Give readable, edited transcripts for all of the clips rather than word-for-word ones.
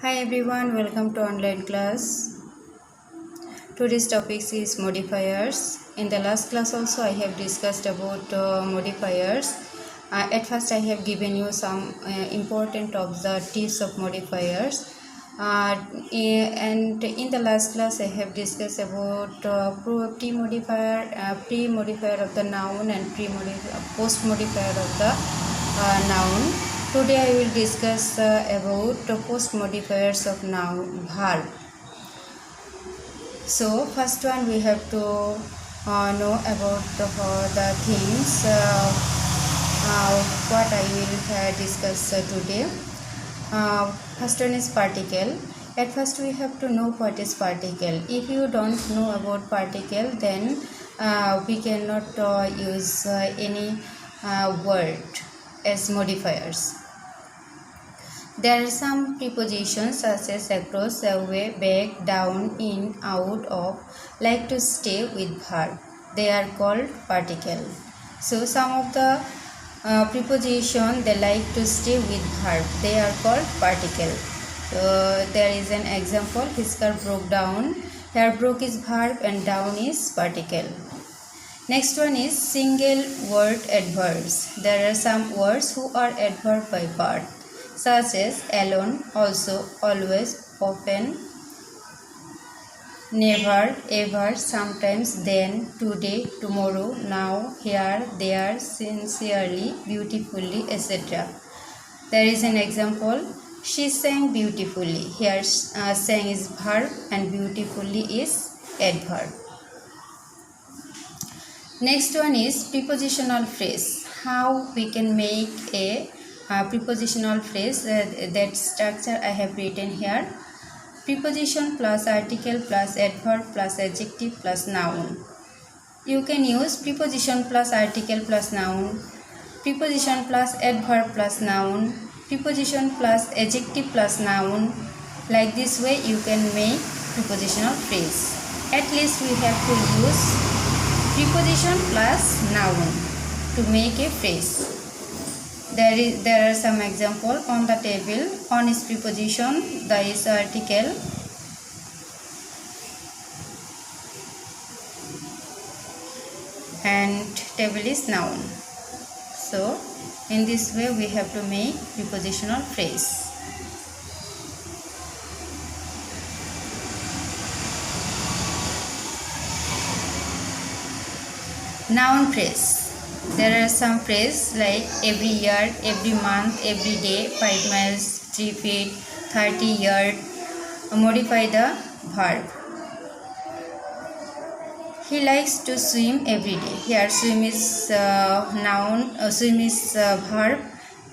Hi everyone, welcome to online class. Today's topic is modifiers. In the last class also I have discussed about modifiers. At first I have given you some important of the tips of modifiers. And in the last class I have discussed about pre-modifier of the noun and post-modifier of the noun. Today I will discuss about post modifiers of noun verb. So first one we have to know about the things what I will discuss today. First one is particle. At first we have to know what is particle. If you don't know about particle, then we cannot use any word as modifiers. There are some prepositions such as across, away, back, down, in, out, of, like to stay with verb. They are called particle. So some of the preposition they like to stay with verb. They are called particle. There is an example. His car broke down. Here broke is verb and down is particle. Next one is single word adverbs. There are some words who are adverb by part, such as alone, also, always, often, never, ever, sometimes, then, today, tomorrow, now, here, there, sincerely, beautifully, etc. There is an example. She sang beautifully. Here sang is verb and beautifully is adverb. Next one is prepositional phrase. How we can make a prepositional phrase. That structure I have written here. Preposition plus article plus adverb plus adjective plus noun. You can use preposition plus article plus noun, preposition plus adverb plus noun, preposition plus adjective plus noun. Like this way you can make prepositional phrase. At least we have to use preposition plus noun to make a phrase. There are some examples on the table. On is preposition, the is article, and table is noun. So in this way we have to make prepositional phrase. Noun phrase. There are some phrases like every year, every month, every day, 5 miles, 3 feet, 30 yards. Modify the verb. He likes to swim every day. Here swim is noun, swim is verb,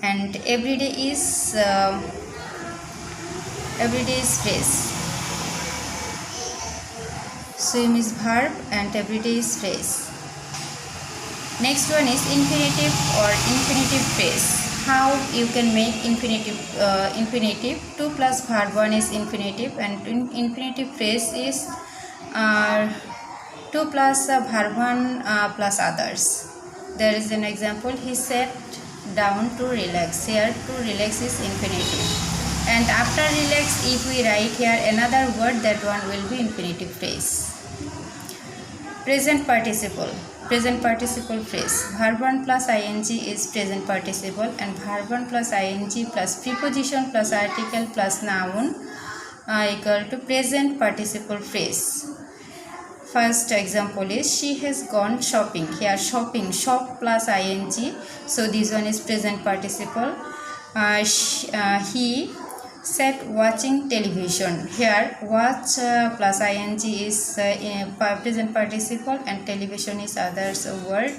and every day is phrase. Swim is verb and every day is phrase. Next one is infinitive or infinitive phrase. How you can make infinitive? 2 plus verb 1 is infinitive, and infinitive phrase is 2 plus verb 1 plus others. There is an example. He sat down to relax. Here to relax is infinitive. And after relax, if we write here another word, that one will be infinitive phrase. Present participle. Present participle phrase. Verb 1 plus ing is present participle, and verb 1 plus ing plus preposition plus article plus noun equal to present participle phrase. First example is she has gone shopping. Here shopping, shop plus ing. So this one is present participle. He sat watching television. Here watch plus ing is present participle, and television is others word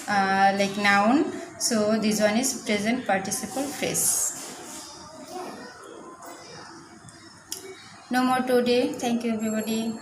like noun. So this one is present participle phrase. No more today. Thank you everybody.